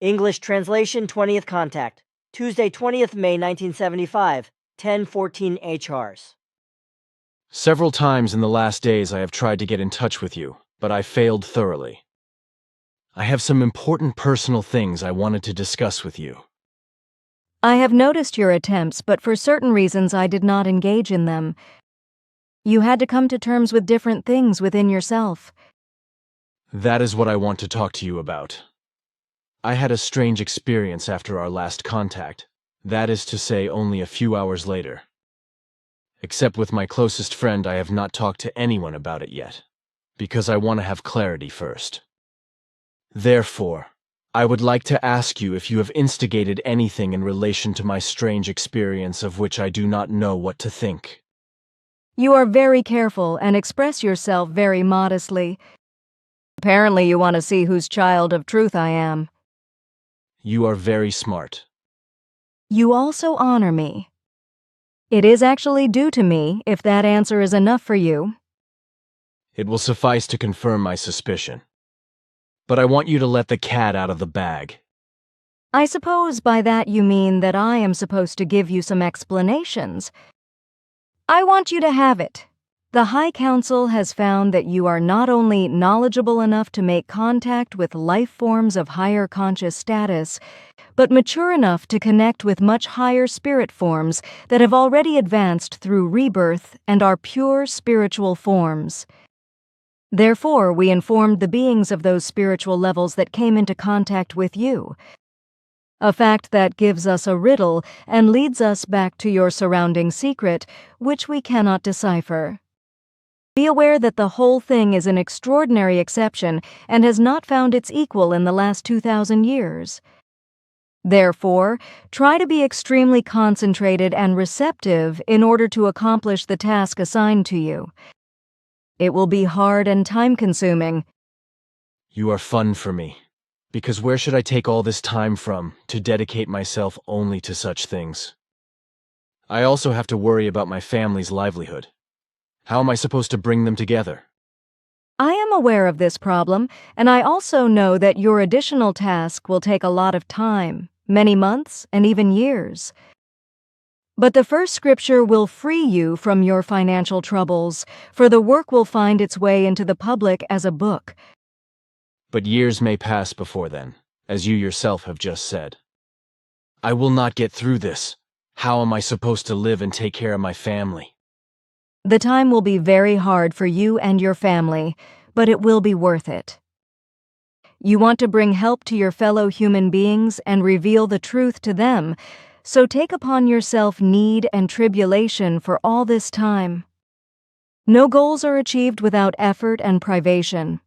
English translation 20th contact. Tuesday 20th May 1975, 10:14 HRs. Several times in the last days I have tried to get in touch with you, but I failed thoroughly. I have some important personal things I wanted to discuss with you. I have noticed your attempts, but for certain reasons I did not engage in them. You had to come to terms with different things within yourself. That is what I want to talk to you about. I had a strange experience after our last contact, that is to say only a few hours later. Except with my closest friend, I have not talked to anyone about it yet, because I want to have clarity first. Therefore, I would like to ask you if you have instigated anything in relation to my strange experience of which I do not know what to think. You are very careful and express yourself very modestly. Apparently you want to see whose child of truth I am. You are very smart. You also honor me. It is actually due to me, if that answer is enough for you. It will suffice to confirm my suspicion. But I want you to let the cat out of the bag. I suppose by that you mean that I am supposed to give you some explanations. I want you to have it. The High Council has found that you are not only knowledgeable enough to make contact with life forms of higher conscious status, but mature enough to connect with much higher spirit forms that have already advanced through rebirth and are pure spiritual forms. Therefore, we informed the beings of those spiritual levels that came into contact with you. A fact that gives us a riddle and leads us back to your surrounding secret, which we cannot decipher. Be aware that the whole thing is an extraordinary exception and has not found its equal in the last 2,000 years. Therefore, try to be extremely concentrated and receptive in order to accomplish the task assigned to you. It will be hard and time-consuming. You are fun for me, because where should I take all this time from to dedicate myself only to such things? I also have to worry about my family's livelihood. How am I supposed to bring them together? I am aware of this problem, and I also know that your additional task will take a lot of time, many months and even years. But the first scripture will free you from your financial troubles, for the work will find its way into the public as a book. But years may pass before then, as you yourself have just said. I will not get through this. How am I supposed to live and take care of my family? The time will be very hard for you and your family, but it will be worth it. You want to bring help to your fellow human beings and reveal the truth to them, so take upon yourself need and tribulation for all this time. No goals are achieved without effort and privation.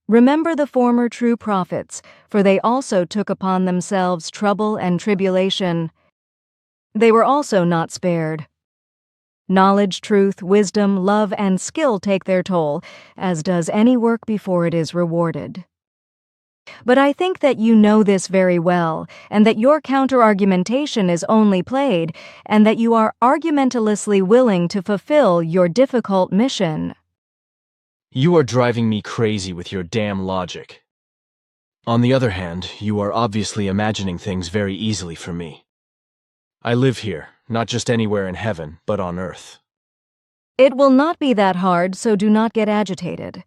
Remember the former true prophets, for they also took upon themselves trouble and tribulation. They were also not spared. Knowledge, truth, wisdom, love, and skill take their toll, as does any work before it is rewarded. But I think that you know this very well, and that your counter-argumentation is only played, and that you are argumentalessly willing to fulfill your difficult mission. You are driving me crazy with your damn logic. On the other hand, you are obviously imagining things very easily for me. I live here, not just anywhere in heaven, but on earth. It will not be that hard, so do not get agitated.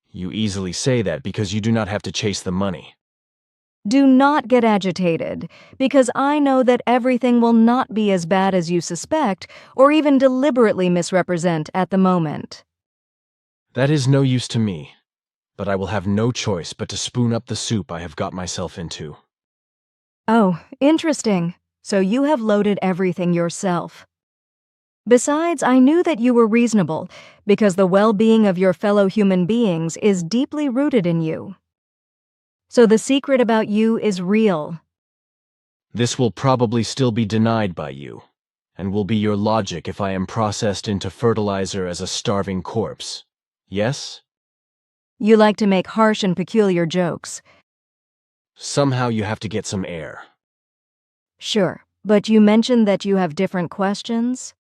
You easily say that because you do not have to chase the money. Do not get agitated, because I know that everything will not be as bad as you suspect or even deliberately misrepresent at the moment. That is no use to me, but I will have no choice but to spoon up the soup I have got myself into. Oh, interesting. So you have loaded everything yourself. Besides, I knew that you were reasonable, because the well-being of your fellow human beings is deeply rooted in you. So the secret about you is real. This will probably still be denied by you, and will be your logic if I am processed into fertilizer as a starving corpse. Yes? You like to make harsh and peculiar jokes. Somehow you have to get some air. Sure, but you mentioned that you have different questions?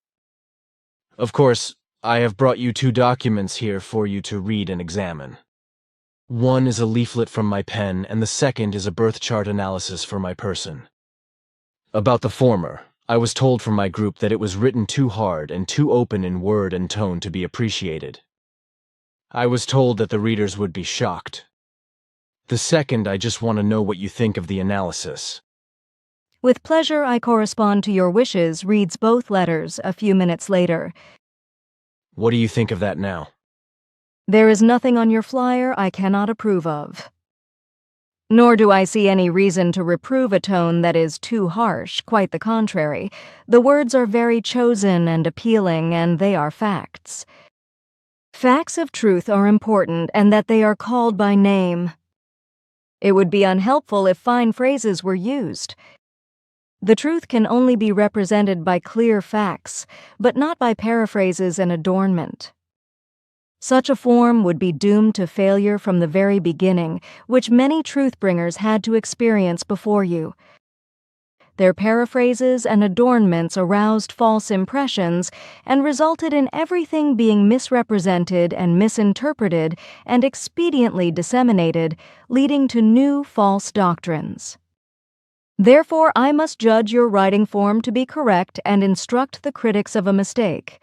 Of course, I have brought you 2 documents here for you to read and examine. One is a leaflet from my pen, and the second is a birth chart analysis for my person. About the former, I was told from my group that it was written too hard and too open in word and tone to be appreciated. I was told that the readers would be shocked. The second, I just want to know what you think of the analysis. With pleasure, I correspond to your wishes, reads both letters a few minutes later. What do you think of that now? There is nothing on your flyer I cannot approve of. Nor do I see any reason to reprove a tone that is too harsh, quite the contrary. The words are very chosen and appealing, and they are facts. Facts of truth are important, and that they are called by name. It would be unhelpful if fine phrases were used. The truth can only be represented by clear facts, but not by paraphrases and adornment. Such a form would be doomed to failure from the very beginning, which many truth-bringers had to experience before you. Their paraphrases and adornments aroused false impressions and resulted in everything being misrepresented and misinterpreted and expediently disseminated, leading to new false doctrines. Therefore, I must judge your writing form to be correct and instruct the critics of a mistake.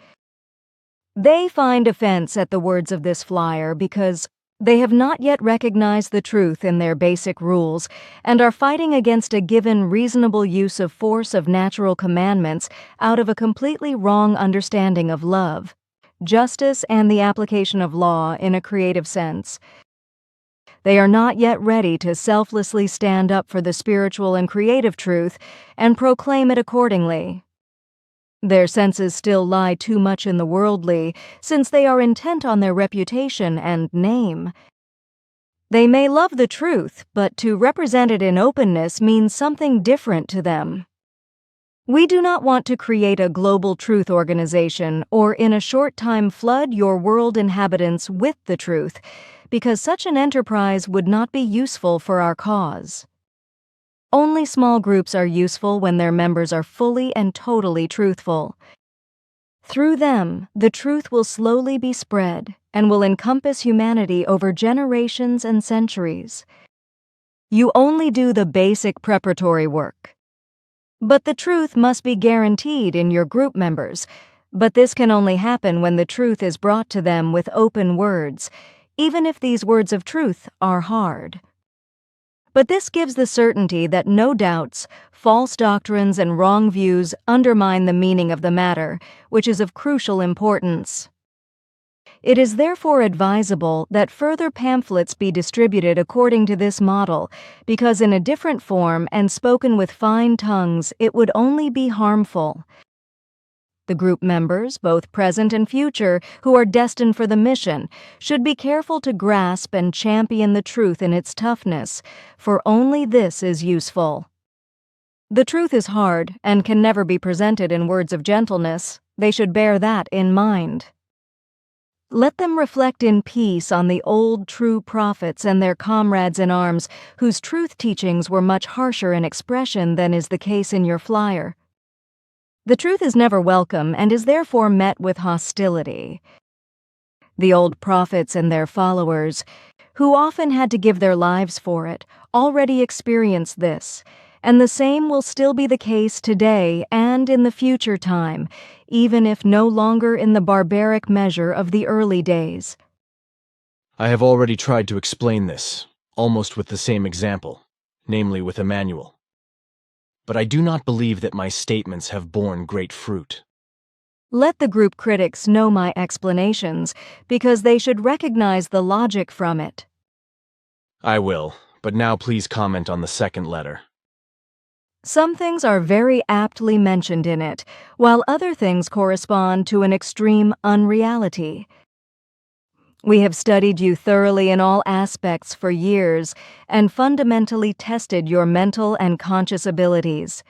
They find offense at the words of this flyer because they have not yet recognized the truth in their basic rules and are fighting against a given reasonable use of force of natural commandments out of a completely wrong understanding of love, justice, and the application of law in a creative sense. They are not yet ready to selflessly stand up for the spiritual and creative truth and proclaim it accordingly. Their senses still lie too much in the worldly, since they are intent on their reputation and name. They may love the truth, but to represent it in openness means something different to them. We do not want to create a global truth organization or in a short time flood your world inhabitants with the truth, because such an enterprise would not be useful for our cause. Only small groups are useful when their members are fully and totally truthful. Through them, the truth will slowly be spread and will encompass humanity over generations and centuries. You only do the basic preparatory work. But the truth must be guaranteed in your group members, but this can only happen when the truth is brought to them with open words, even if these words of truth are hard. But this gives the certainty that no doubts, false doctrines, and wrong views undermine the meaning of the matter, which is of crucial importance. It is therefore advisable that further pamphlets be distributed according to this model, because in a different form and spoken with fine tongues, it would only be harmful. The group members, both present and future, who are destined for the mission, should be careful to grasp and champion the truth in its toughness, for only this is useful. The truth is hard and can never be presented in words of gentleness. They should bear that in mind. Let them reflect in peace on the old true prophets and their comrades in arms, whose truth teachings were much harsher in expression than is the case in your flyer. The truth is never welcome and is therefore met with hostility. The old prophets and their followers, who often had to give their lives for it, already experienced this, and the same will still be the case today and in the future time, even if no longer in the barbaric measure of the early days. I have already tried to explain this, almost with the same example, namely with Emmanuel. But I do not believe that my statements have borne great fruit. Let the group critics know my explanations, because they should recognize the logic from it. I will, but now please comment on the second letter. Some things are very aptly mentioned in it, while other things correspond to an extreme unreality. We have studied you thoroughly in all aspects for years and fundamentally tested your mental and conscious abilities.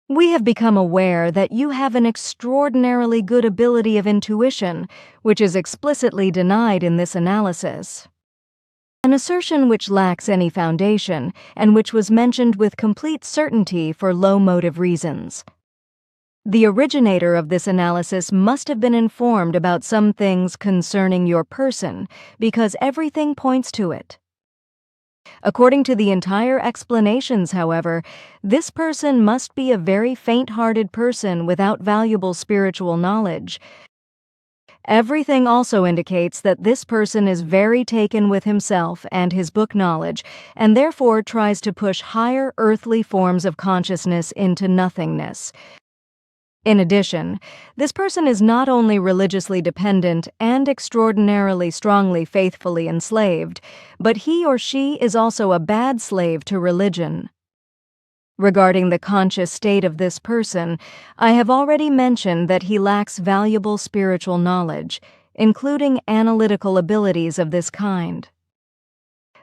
We have become aware that you have an extraordinarily good ability of intuition, which is explicitly denied in this analysis. An assertion which lacks any foundation and which was mentioned with complete certainty for low motive reasons. The originator of this analysis must have been informed about some things concerning your person, because everything points to it. According to the entire explanations, however, this person must be a very faint-hearted person without valuable spiritual knowledge. Everything also indicates that this person is very taken with himself and his book knowledge, and therefore tries to push higher earthly forms of consciousness into nothingness. In addition, this person is not only religiously dependent and extraordinarily strongly faithfully enslaved, but he or she is also a bad slave to religion. Regarding the conscious state of this person, I have already mentioned that he lacks valuable spiritual knowledge, including analytical abilities of this kind.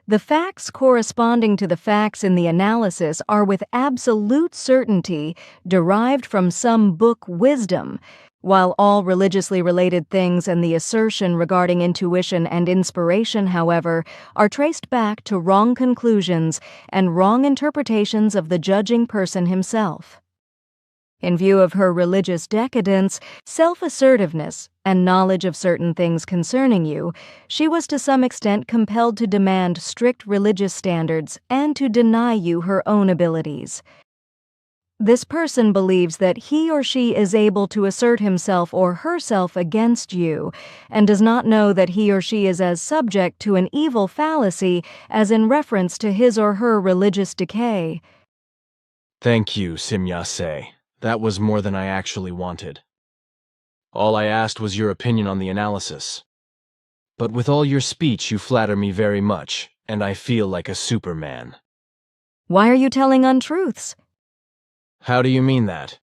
The facts corresponding to the facts in the analysis are with absolute certainty derived from some book wisdom, while all religiously related things and the assertion regarding intuition and inspiration, however, are traced back to wrong conclusions and wrong interpretations of the judging person himself. In view of her religious decadence, self-assertiveness, and knowledge of certain things concerning you, she was to some extent compelled to demand strict religious standards and to deny you her own abilities. This person believes that he or she is able to assert himself or herself against you, and does not know that he or she is as subject to an evil fallacy as in reference to his or her religious decay. Thank you, Simyase. That was more than I actually wanted. All I asked was your opinion on the analysis. But with all your speech, you flatter me very much, and I feel like a Superman. Why are you telling untruths? How do you mean that?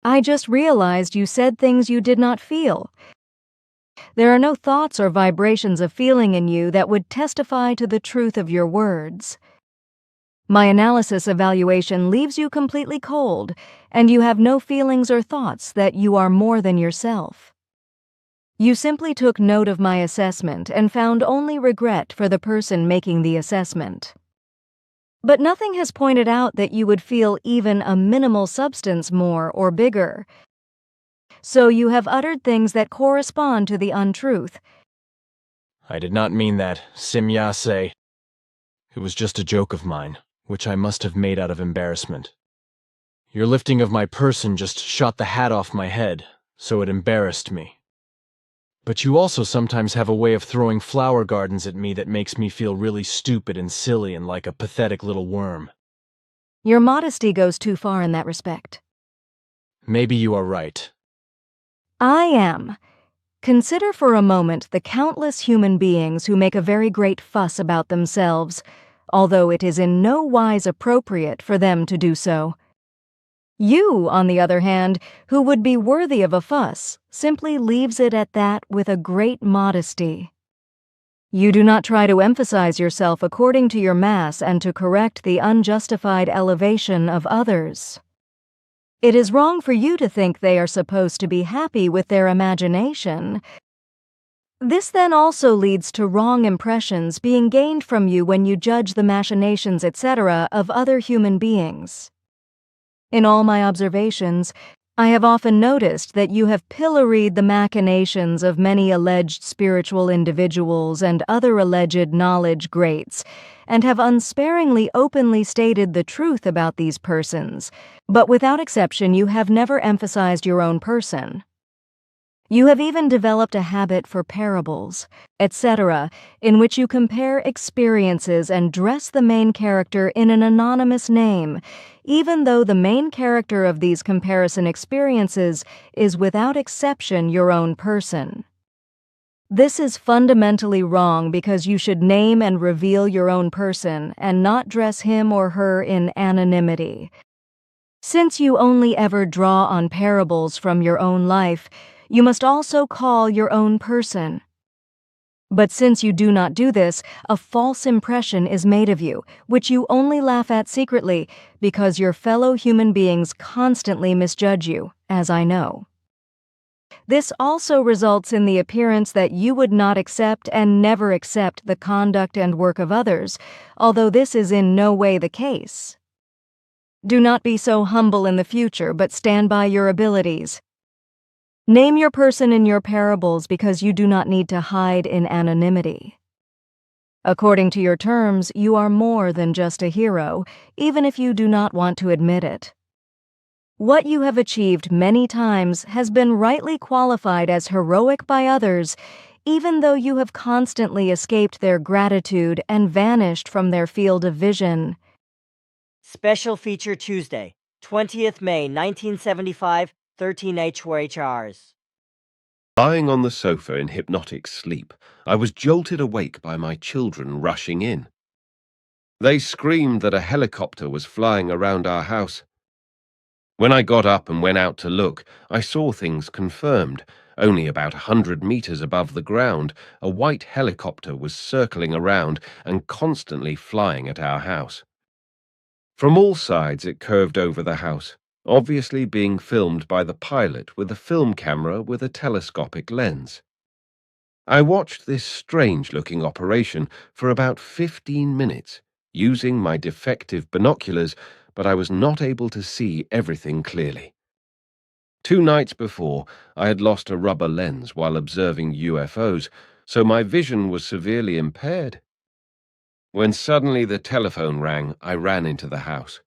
I just realized you said things you did not feel. There are no thoughts or vibrations of feeling in you that would testify to the truth of your words. My analysis evaluation leaves you completely cold, and you have no feelings or thoughts that you are more than yourself. You simply took note of my assessment and found only regret for the person making the assessment. But nothing has pointed out that you would feel even a minimal substance more or bigger. So you have uttered things that correspond to the untruth. I did not mean that, Simyase. It was just a joke of mine, which I must have made out of embarrassment. Your lifting of my person just shot the hat off my head, so it embarrassed me. But you also sometimes have a way of throwing flower gardens at me that makes me feel really stupid and silly and like a pathetic little worm. Your modesty goes too far in that respect. Maybe you are right. I am. Consider for a moment the countless human beings who make a very great fuss about themselves, although it is in no wise appropriate for them to do so. You, on the other hand, who would be worthy of a fuss, simply leaves it at that with a great modesty. You do not try to emphasize yourself according to your mass and to correct the unjustified elevation of others. It is wrong for you to think they are supposed to be happy with their imagination. This then also leads to wrong impressions being gained from you when you judge the machinations, etc., of other human beings. In all my observations, I have often noticed that you have pilloried the machinations of many alleged spiritual individuals and other alleged knowledge greats, and have unsparingly openly stated the truth about these persons, but without exception you have never emphasized your own person. You have even developed a habit for parables, etc., in which you compare experiences and dress the main character in an anonymous name, even though the main character of these comparison experiences is without exception your own person. This is fundamentally wrong because you should name and reveal your own person and not dress him or her in anonymity. Since you only ever draw on parables from your own life, you must also call your own person. But since you do not do this, a false impression is made of you, which you only laugh at secretly, because your fellow human beings constantly misjudge you, as I know. This also results in the appearance that you would not accept and never accept the conduct and work of others, although this is in no way the case. Do not be so humble in the future, but stand by your abilities. Name your person in your parables because you do not need to hide in anonymity. According to your terms, you are more than just a hero, even if you do not want to admit it. What you have achieved many times has been rightly qualified as heroic by others, even though you have constantly escaped their gratitude and vanished from their field of vision. Special feature Tuesday, 20th May 1975, 13H4HRs. Lying on the sofa in hypnotic sleep, I was jolted awake by my children rushing in. They screamed that a helicopter was flying around our house. When I got up and went out to look, I saw things confirmed. Only about 100 meters above the ground, a white helicopter was circling around and constantly flying at our house. From all sides it curved over the house, obviously being filmed by the pilot with a film camera with a telescopic lens. I watched this strange-looking operation for about 15 minutes, using my defective binoculars, but I was not able to see everything clearly. 2 nights before, I had lost a rubber lens while observing UFOs, so my vision was severely impaired. When suddenly the telephone rang, I ran into the house.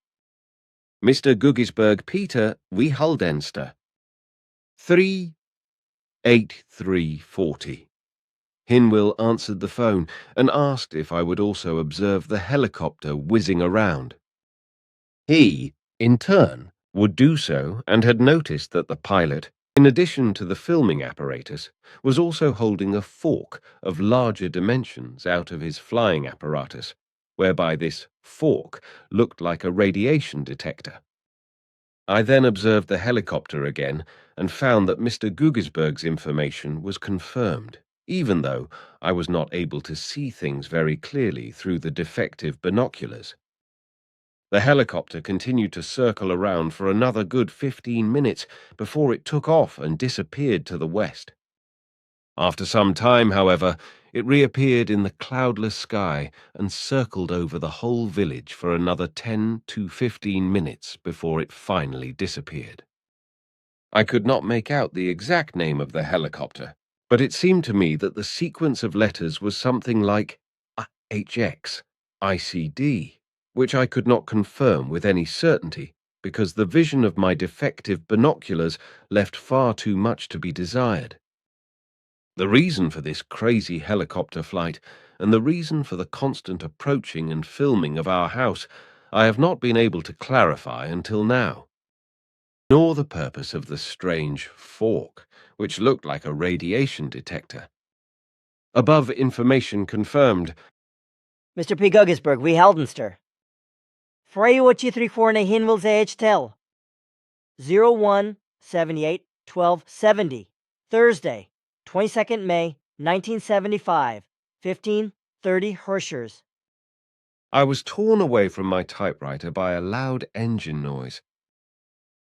Mr. Guggisberg Peter, we Huldenster. 38340. Hinwil answered the phone and asked if I would also observe the helicopter whizzing around. He, in turn, would do so and had noticed that the pilot, in addition to the filming apparatus, was also holding a fork of larger dimensions out of his flying apparatus, whereby this fork looked like a radiation detector. I then observed the helicopter again and found that Mr. Guggisberg's information was confirmed, even though I was not able to see things very clearly through the defective binoculars. The helicopter continued to circle around for another good 15 minutes before it took off and disappeared to the west. After some time, however, it reappeared in the cloudless sky and circled over the whole village for another 10 to 15 minutes before it finally disappeared. I could not make out the exact name of the helicopter, but it seemed to me that the sequence of letters was something like HX, ICD, which I could not confirm with any certainty because the vision of my defective binoculars left far too much to be desired. The reason for this crazy helicopter flight and the reason for the constant approaching and filming of our house I have not been able to clarify until now, nor the purpose of the strange fork, which looked like a radiation detector. Above information confirmed. Mr. P. Guggisberg, we Heldenster. Freyuachi34 Hinwils AHTEL. 01781270. Thursday, 22nd May 1975, 15:30 Herschers. I was torn away from my typewriter by a loud engine noise.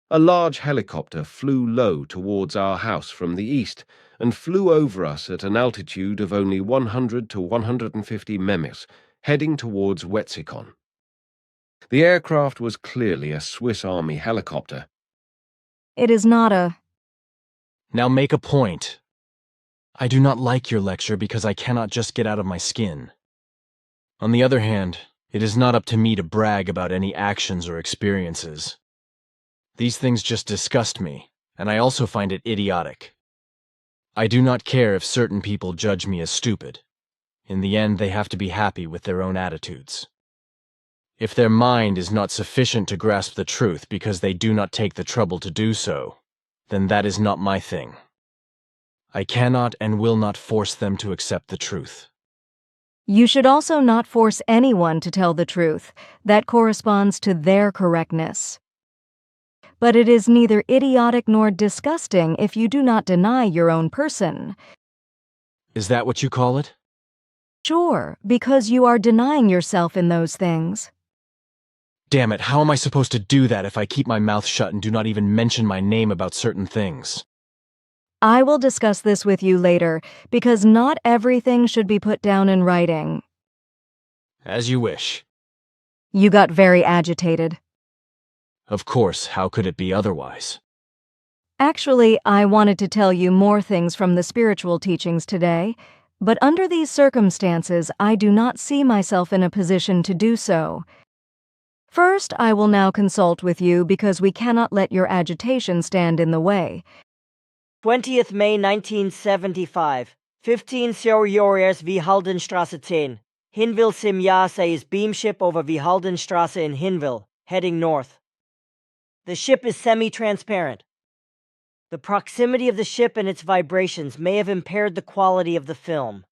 A large helicopter flew low towards our house from the east and flew over us at an altitude of only 100 to 150 memes, heading towards Wetzikon. The aircraft was clearly a Swiss Army helicopter. It is not a... Now make a point. I do not like your lecture because I cannot just get out of my skin. On the other hand, it is not up to me to brag about any actions or experiences. These things just disgust me, and I also find it idiotic. I do not care if certain people judge me as stupid. In the end, they have to be happy with their own attitudes. If their mind is not sufficient to grasp the truth because they do not take the trouble to do so, then that is not my thing. I cannot and will not force them to accept the truth. You should also not force anyone to tell the truth. That corresponds to their correctness. But it is neither idiotic nor disgusting if you do not deny your own person. Is that what you call it? Sure, because you are denying yourself in those things. Damn it, how am I supposed to do that if I keep my mouth shut and do not even mention my name about certain things? I will discuss this with you later, because not everything should be put down in writing. As you wish. You got very agitated. Of course, how could it be otherwise? Actually, I wanted to tell you more things from the spiritual teachings today, but under these circumstances, I do not see myself in a position to do so. First, I will now consult with you because we cannot let your agitation stand in the way. 20th May 1975, 15 Serjores Vihaldenstrasse 10. Hinwil Simjase is beamship over Vihaldenstrasse in Hinwil, heading north. The ship is semi-transparent. The proximity of the ship and its vibrations may have impaired the quality of the film.